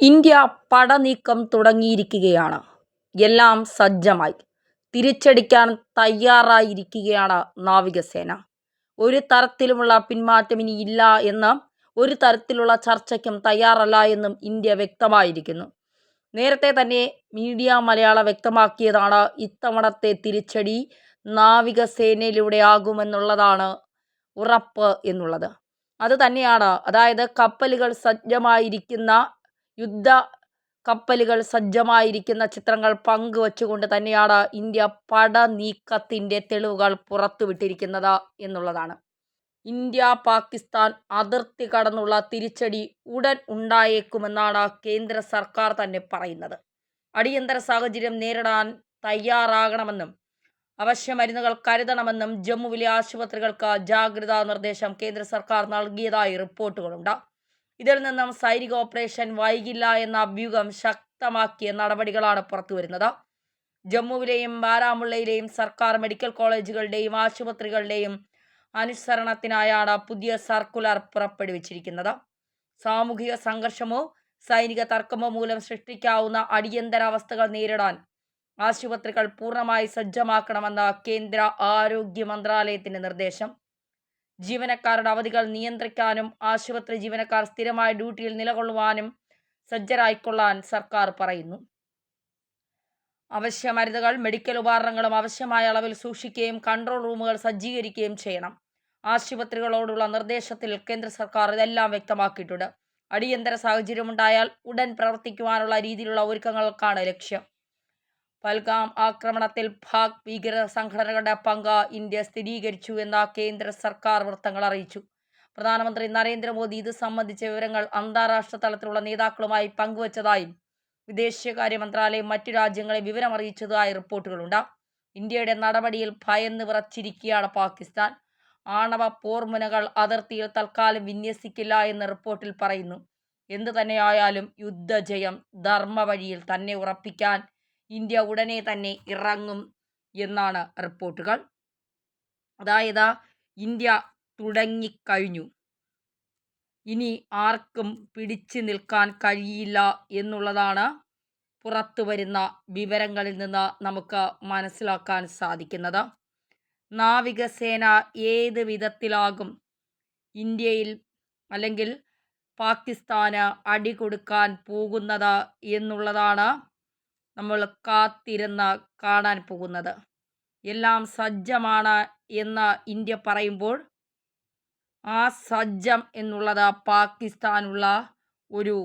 India പടനീക്കം തുടങ്ങിയിരിക്കുകയാണ്. എല്ലാം സജ്ജമായി. തിരിച്ചടിക്കാൻ തയ്യാറായിരിക്കുകയാണ് നാവികസേന. ഒരു തരത്തിലുമുള്ള പിന്മാറ്റം ഇനിയില്ല എന്നും ഒരു തരത്തിലുള്ള ചർച്ചയ്ക്കും തയ്യാറല്ല എന്നും ഇന്ത്യ വ്യക്തമായിരിക്കുന്നു. നേരത്തെ തന്നെ മീഡിയ മലയാളം വ്യക്തമാക്കിയതാണ് ഇത്തവണത്തെ തിരിച്ചടി നാവികസേനയിലൂടെയാകുമെന്നുള്ളതാണ് ഉറപ്പ് എന്നുള്ളത്. അത് തന്നെയാണ്, അതായത് കപ്പലുകൾ സജ്ജമായിരിക്കുന്ന യുദ്ധ കപ്പലുകൾ സജ്ജമായിരിക്കുന്ന ചിത്രങ്ങൾ പങ്കുവച്ചുകൊണ്ട് തന്നെയാണ് ഇന്ത്യ പടനീക്കത്തിൻ്റെ തെളിവുകൾ പുറത്തുവിട്ടിരിക്കുന്നത് എന്നുള്ളതാണ്. ഇന്ത്യ പാകിസ്ഥാൻ അതിർത്തി കടന്നുള്ള തിരിച്ചടി ഉടൻ ഉണ്ടായേക്കുമെന്നാണ് കേന്ദ്ര സർക്കാർ തന്നെ പറയുന്നത്. അടിയന്തര സാഹചര്യം നേരിടാൻ തയ്യാറാകണമെന്നും അവശ്യ മരുന്നുകൾ കരുതണമെന്നും ജമ്മുവിലെ ആശുപത്രികൾക്ക് ജാഗ്രതാ നിർദ്ദേശം കേന്ദ്ര സർക്കാർ നൽകിയതായി റിപ്പോർട്ടുകളുണ്ട്. ഇതിൽ നിന്നും സൈനിക ഓപ്പറേഷൻ വൈകില്ല എന്ന അഭ്യൂഹം ശക്തമാക്കിയ നടപടികളാണ് പുറത്തുവരുന്നത്. ജമ്മുവിലെയും ബാരാമുള്ളയിലെയും സർക്കാർ മെഡിക്കൽ കോളേജുകളുടെയും ആശുപത്രികളുടെയും അനുസരണത്തിനായാണ് പുതിയ സർക്കുലർ പുറപ്പെടുവിച്ചിരിക്കുന്നത്. സാമൂഹിക സംഘർഷമോ സൈനിക തർക്കമോ മൂലം സൃഷ്ടിക്കാവുന്ന അടിയന്തരാവസ്ഥകൾ നേരിടാൻ ആശുപത്രികൾ പൂർണ്ണമായി സജ്ജമാക്കണമെന്ന കേന്ദ്ര ആരോഗ്യ മന്ത്രാലയത്തിന്റെ നിർദ്ദേശം. ജീവനക്കാരുടെ അവധികൾ നിയന്ത്രിക്കാനും ആശുപത്രി ജീവനക്കാർ സ്ഥിരമായ ഡ്യൂട്ടിയിൽ നിലകൊള്ളുവാനും സജ്ജരായിക്കൊള്ളാൻ സർക്കാർ പറയുന്നു. അവശ്യ മരുന്നുകൾ, മെഡിക്കൽ ഉപകരണങ്ങളും ആവശ്യമായ അളവിൽ സൂക്ഷിക്കുകയും കൺട്രോൾ റൂമുകൾ സജ്ജീകരിക്കുകയും ചെയ്യണം. ആശുപത്രികളോടുള്ള നിർദ്ദേശത്തിൽ കേന്ദ്ര സർക്കാർ ഇതെല്ലാം വ്യക്തമാക്കിയിട്ടുണ്ട്. അടിയന്തര സാഹചര്യമുണ്ടായാൽ ഉടൻ പ്രവർത്തിക്കുവാനുള്ള രീതിയിലുള്ള ഒരുക്കങ്ങൾക്കാണ് ലക്ഷ്യം. പഹൽഗാം ആക്രമണത്തിൽ പാക് ഭീകര സംഘടനകളുടെ പങ്ക് ഇന്ത്യ സ്ഥിരീകരിച്ചു എന്ന കേന്ദ്ര സർക്കാർ വൃത്തങ്ങൾ അറിയിച്ചു. പ്രധാനമന്ത്രി നരേന്ദ്രമോദി ഇത് സംബന്ധിച്ച വിവരങ്ങൾ അന്താരാഷ്ട്ര തലത്തിലുള്ള നേതാക്കളുമായി പങ്കുവച്ചതായും വിദേശകാര്യ മന്ത്രാലയം മറ്റു രാജ്യങ്ങളെ വിവരമറിയിച്ചതായി റിപ്പോർട്ടുകളുണ്ട്. ഇന്ത്യയുടെ നടപടിയിൽ ഭയന്ന് വിറച്ചിരിക്കുകയാണ് പാകിസ്ഥാൻ. ആണവ പോർമുനകൾ അതിർത്തിയിൽ തൽക്കാലം വിന്യസിക്കില്ല എന്ന് റിപ്പോർട്ടിൽ പറയുന്നു. എന്തു തന്നെയായാലും യുദ്ധജയം ധർമ്മ വഴിയിൽ തന്നെ ഉറപ്പിക്കാൻ ഇന്ത്യ ഉടനെ തന്നെ ഇറങ്ങും എന്നാണ് റിപ്പോർട്ടുകൾ. അതായത് ഇന്ത്യ തുടങ്ങിക്കഴിഞ്ഞു, ഇനി ആർക്കും പിടിച്ചു നിൽക്കാൻ കഴിയില്ല എന്നുള്ളതാണ് പുറത്തു വരുന്ന വിവരങ്ങളിൽ നിന്ന് നമുക്ക് മനസ്സിലാക്കാൻ സാധിക്കുന്നത്. നാവികസേന ഏത് വിധത്തിലാകും ഇന്ത്യയിൽ അല്ലെങ്കിൽ പാകിസ്ഥാന് അടി കൊടുക്കാൻ പോകുന്നത് എന്നുള്ളതാണ് നമ്മൾ കാത്തിരുന്ന് കാണാൻ പോകുന്നത്. എല്ലാം സജ്ജമാണ് എന്ന് ഇന്ത്യ പറയുമ്പോൾ ആ സജ്ജം എന്നുള്ളത് പാകിസ്ഥാനുള്ള ഒരു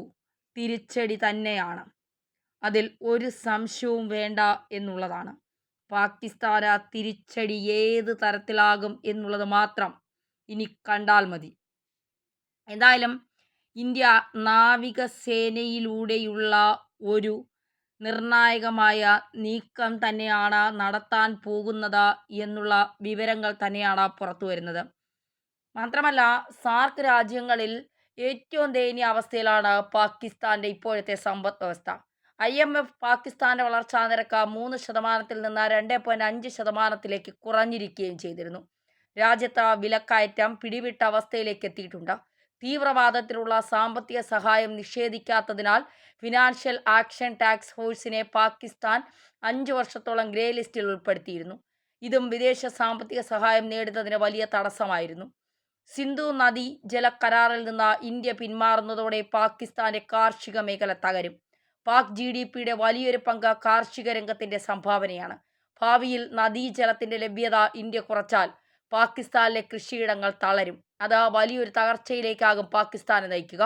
തിരിച്ചടി തന്നെയാണ്. അതിൽ ഒരു സംശയവും വേണ്ട എന്നുള്ളതാണ്. പാകിസ്ഥാന് തിരിച്ചടി ഏത് തരത്തിലാകും എന്നുള്ളത് മാത്രം ഇനി കണ്ടാൽ മതി. എന്തായാലും ഇന്ത്യ നാവികസേനയിലൂടെയുള്ള ഒരു നിർണായകമായ നീക്കം തന്നെയാണ് നടത്താൻ പോകുന്നത് എന്നുള്ള വിവരങ്ങൾ തന്നെയാണ് പുറത്തു വരുന്നത്. മാത്രമല്ല, സാർക്ക് രാജ്യങ്ങളിൽ ഏറ്റവും ദയനീയ അവസ്ഥയിലാണ് പാകിസ്ഥാൻ്റെ ഇപ്പോഴത്തെ സമ്പദ് വ്യവസ്ഥ. IMF പാകിസ്ഥാൻ്റെ വളർച്ചാ നിരക്ക് 3% നിന്ന് 2.5% കുറഞ്ഞിരിക്കുകയും ചെയ്തിരുന്നു. രാജ്യത്ത് വിലക്കയറ്റം പിടിവിട്ട അവസ്ഥയിലേക്ക് എത്തിയിട്ടുണ്ട്. തീവ്രവാദത്തിനുള്ള സാമ്പത്തിക സഹായം നിഷേധിക്കാത്തതിനാൽ ഫിനാൻഷ്യൽ ആക്ഷൻ ടാസ്ക് ഫോഴ്സിനെ പാകിസ്ഥാൻ 5 വർഷത്തോളം ഗ്രേ ലിസ്റ്റിൽ ഉൾപ്പെടുത്തിയിരുന്നു. ഇതും വിദേശ സാമ്പത്തിക സഹായം നേടുന്നതിന് വലിയ തടസ്സമായിരുന്നു. സിന്ധു നദീ ജല കരാറിൽ നിന്ന് ഇന്ത്യ പിന്മാറുന്നതോടെ പാകിസ്ഥാന്റെ കാർഷിക മേഖല തകരും. പാക് GDPയുടെ വലിയൊരു പങ്ക് കാർഷിക രംഗത്തിന്റെ സംഭാവനയാണ്. ഭാവിയിൽ നദീജലത്തിന്റെ ലഭ്യത ഇന്ത്യ കുറച്ചാൽ പാകിസ്ഥാനിലെ കൃഷിയിടങ്ങൾ തളരും. അത് വലിയൊരു തകർച്ചയിലേക്കാകും പാകിസ്ഥാനെ നയിക്കുക.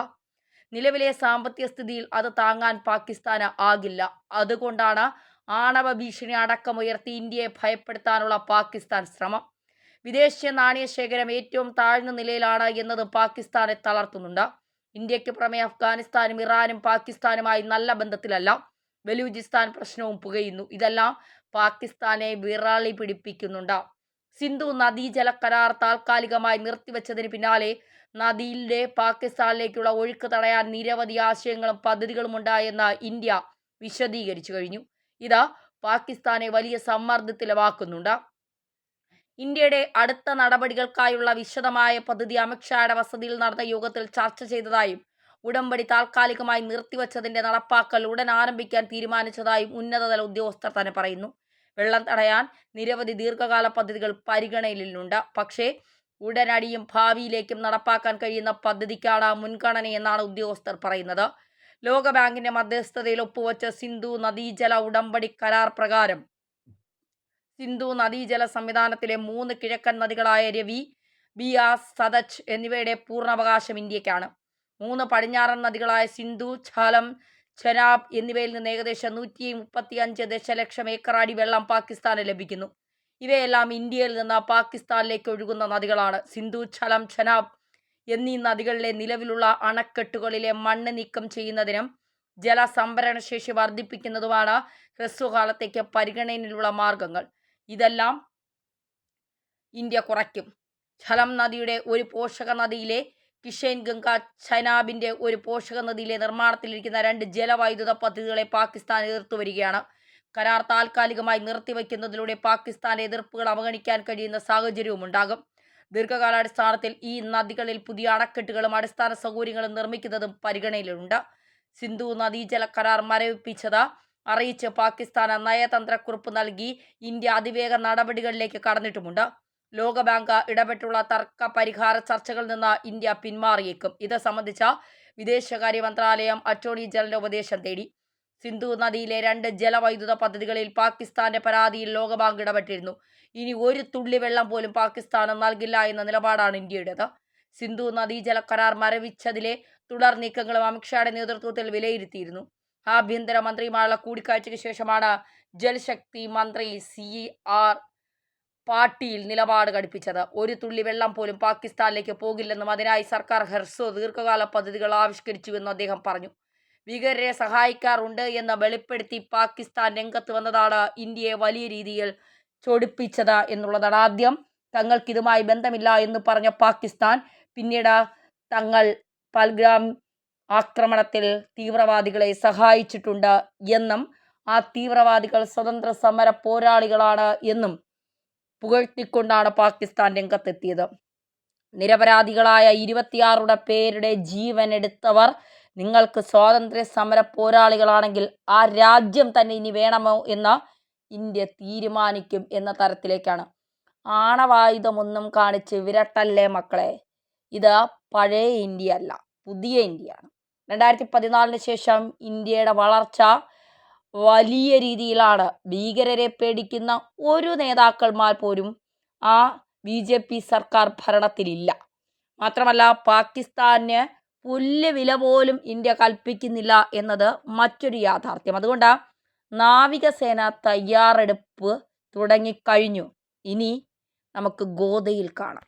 നിലവിലെ സാമ്പത്തിക സ്ഥിതിയിൽ അത് താങ്ങാൻ പാകിസ്ഥാന് ആകില്ല. അതുകൊണ്ടാണ് ആണവ ഭീഷണി അടക്കമുയർത്തി ഇന്ത്യയെ ഭയപ്പെടുത്താനുള്ള പാകിസ്ഥാൻ ശ്രമം. വിദേശ നാണയ ശേഖരം ഏറ്റവും താഴ്ന്ന നിലയിലാണ് എന്നത് പാകിസ്ഥാനെ തളർത്തുന്നുണ്ട്. ഇന്ത്യക്ക് പുറമെ അഫ്ഗാനിസ്ഥാനും ഇറാനും പാകിസ്ഥാനുമായി നല്ല ബന്ധത്തിലല്ല. ബലൂചിസ്ഥാൻ പ്രശ്നവും പുകയുന്നു. ഇതെല്ലാം പാകിസ്ഥാനെ വിറളി പിടിപ്പിക്കുന്നുണ്ട്. സിന്ധു നദീജല കരാർ താൽക്കാലികമായി നിർത്തിവെച്ചതിന് പിന്നാലെ നദിയിലെ പാകിസ്ഥാനിലേക്കുള്ള ഒഴുക്ക് തടയാൻ നിരവധി ആശയങ്ങളും പദ്ധതികളുമുണ്ട് എന്ന് ഇന്ത്യ വിശദീകരിച്ചു കഴിഞ്ഞു. ഇത് പാകിസ്ഥാനെ വലിയ സമ്മർദ്ദത്തിലാക്കുന്നുണ്ട്. ഇന്ത്യയുടെ അടുത്ത നടപടികൾക്കായുള്ള വിശദമായ പദ്ധതി അമിത്ഷായുടെ വസതിയിൽ നടന്ന യോഗത്തിൽ ചർച്ച ചെയ്തതായും ഉടമ്പടി താൽക്കാലികമായി നിർത്തിവച്ചതിന്റെ നടപ്പാക്കൽ ഉടൻ ആരംഭിക്കാൻ തീരുമാനിച്ചതായും ഉന്നതതല ഉദ്യോഗസ്ഥർ തന്നെ പറയുന്നു. വെള്ളം തടയാൻ നിരവധി ദീർഘകാല പദ്ധതികൾ പരിഗണനയിലുണ്ട്. പക്ഷേ ഉടനടിയും ഭാവിയിലേക്കും നടപ്പാക്കാൻ കഴിയുന്ന പദ്ധതിക്കാണ് മുൻഗണനയെന്നാണ് ഉദ്യോഗസ്ഥർ പറയുന്നത്. ലോകബാങ്കിന്റെ മധ്യസ്ഥതയിൽ ഒപ്പുവച്ച സിന്ധു നദീജല ഉടമ്പടി കരാർ പ്രകാരം സിന്ധു നദീജല സംവിധാനത്തിലെ 3 കിഴക്കൻ നദികളായ രവി, ബിയാസ്, സതച്ച് എന്നിവയുടെ പൂർണ്ണാവകാശം ഇന്ത്യക്കാണ്. 3 പടിഞ്ഞാറൻ നദികളായ സിന്ധു, ഝാലം, ചെനാബ് എന്നിവയിൽ നിന്ന് ഏകദേശം 135 ദശലക്ഷം ഏക്കർ അടി വെള്ളം പാകിസ്ഥാന് ലഭിക്കുന്നു. ഇവയെല്ലാം ഇന്ത്യയിൽ നിന്ന് പാകിസ്ഥാനിലേക്ക് ഒഴുകുന്ന നദികളാണ്. സിന്ധു, ഝലം, ചെനാബ് എന്നീ നദികളിലെ നിലവിലുള്ള അണക്കെട്ടുകളിലെ മണ്ണ് നീക്കം ചെയ്യുന്നതിനും ജലസംഭരണശേഷി വർദ്ധിപ്പിക്കുന്നതുമാണ് ഹ്രസ്വകാലത്തേക്ക് പരിഗണനയിലുള്ള മാർഗങ്ങൾ. ഇതെല്ലാം ഇന്ത്യ കുറയ്ക്കും. ഝലം നദിയുടെ ഒരു പോഷക നദിയിലെ കിഷൻ ഗംഗ, ചെനാബിന്റെ ഒരു പോഷക നദിയിലെ നിർമ്മാണത്തിലിരിക്കുന്ന 2 ജലവൈദ്യുത പദ്ധതികളെ പാകിസ്ഥാൻ എതിർത്തു വരികയാണ്. കരാർ താൽക്കാലികമായി നിർത്തിവയ്ക്കുന്നതിലൂടെ പാകിസ്ഥാന്റെ എതിർപ്പുകൾ അവഗണിക്കാൻ കഴിയുന്ന സാഹചര്യവും ഉണ്ടാകും. ദീർഘകാലാടിസ്ഥാനത്തിൽ ഈ നദികളിൽ പുതിയ അണക്കെട്ടുകളും അടിസ്ഥാന സൗകര്യങ്ങളും നിർമ്മിക്കുന്നതും പരിഗണനയിലുണ്ട്. സിന്ധു നദീജല കരാർ മരവിപ്പിച്ചത് അറിയിച്ച് പാകിസ്ഥാന് നയതന്ത്രക്കുറിപ്പ് നൽകി ഇന്ത്യ അതിവേഗ നടപടികളിലേക്ക് കടന്നിട്ടുമുണ്ട്. ലോകബാങ്ക് ഇടപെട്ടുള്ള തർക്ക പരിഹാര ചർച്ചകളിൽ നിന്ന് ഇന്ത്യ പിന്മാറിയേക്കും. ഇത് സംബന്ധിച്ച വിദേശകാര്യ മന്ത്രാലയം അറ്റോർണി ജനറലിന്റെ ഉപദേശം തേടി. സിന്ധു നദിയിലെ 2 ജലവൈദ്യുത പദ്ധതികളിൽ പാകിസ്ഥാന്റെ പരാതിയിൽ ലോകബാങ്ക് ഇടപെട്ടിരുന്നു. ഇനി ഒരു തുള്ളി വെള്ളം പോലും പാകിസ്ഥാന് നൽകില്ല എന്ന നിലപാടാണ് ഇന്ത്യയുടേത്. സിന്ധു നദീജല കരാർ മരവിച്ചതിലെ തുടർ നീക്കങ്ങളും അമിത്ഷായുടെ നേതൃത്വത്തിൽ വിലയിരുത്തിയിരുന്നു. ആഭ്യന്തര മന്ത്രിയുമായുള്ള കൂടിക്കാഴ്ചയ്ക്ക് ശേഷമാണ് ജൽശക്തി മന്ത്രി CR പാട്ടീൽ നിലപാട് ഘടിപ്പിച്ചത്. ഒരു തുള്ളി വെള്ളം പോലും പാകിസ്ഥാനിലേക്ക് പോകില്ലെന്നും അതിനായി സർക്കാർ ഹ്രസ്വ ദീർഘകാല പദ്ധതികൾ ആവിഷ്കരിച്ചുവെന്നും അദ്ദേഹം പറഞ്ഞു. ഭീകരരെ സഹായിക്കാറുണ്ട് എന്ന് വെളിപ്പെടുത്തി പാകിസ്ഥാൻ രംഗത്ത് വന്നതാണ് ഇന്ത്യയെ വലിയ രീതിയിൽ ചൊടിപ്പിച്ചത് എന്നുള്ളതാണ്. ആദ്യം തങ്ങൾക്കിതുമായി ബന്ധമില്ല എന്ന് പറഞ്ഞ പാകിസ്ഥാൻ പിന്നീട് തങ്ങൾ പൽഗ്രാം ആക്രമണത്തിൽ തീവ്രവാദികളെ സഹായിച്ചിട്ടുണ്ട് എന്നും ആ തീവ്രവാദികൾ സ്വതന്ത്ര സമര പോരാളികളാണ് എന്നും പുകഴ്ത്തിക്കൊണ്ടാണ് പാകിസ്ഥാൻ രംഗത്തെത്തിയത്. നിരപരാധികളായ 26 പേരുടെ ജീവൻ എടുത്തവർ നിങ്ങൾക്ക് സ്വാതന്ത്ര്യ സമര പോരാളികളാണെങ്കിൽ ആ രാജ്യം തന്നെ ഇനി വേണമോ എന്ന് ഇന്ത്യ തീരുമാനിക്കും എന്ന തരത്തിലേക്കാണ്. ആണവായുധമൊന്നും കാണിച്ച് വിരട്ടല്ലേ മക്കളെ, ഇത് പഴയ ഇന്ത്യ അല്ല, പുതിയ ഇന്ത്യയാണ്. 2014 ശേഷം ഇന്ത്യയുടെ വളർച്ച വലിയ രീതിയിലാണ്. ഭീകരരെ പേടിക്കുന്ന ഒരു നേതാക്കന്മാർ പോലും ആ BJP സർക്കാർ ഭരണത്തിലില്ല. മാത്രമല്ല പാകിസ്ഥാന് പുല്ല് വില പോലും ഇന്ത്യ കൽപ്പിക്കുന്നില്ല എന്നത് മറ്റൊരു യാഥാർത്ഥ്യം. അതുകൊണ്ട് നാവികസേന തയ്യാറെടുപ്പ് തുടങ്ങിക്കഴിഞ്ഞു. ഇനി നമുക്ക് ഗോദയിൽ കാണാം.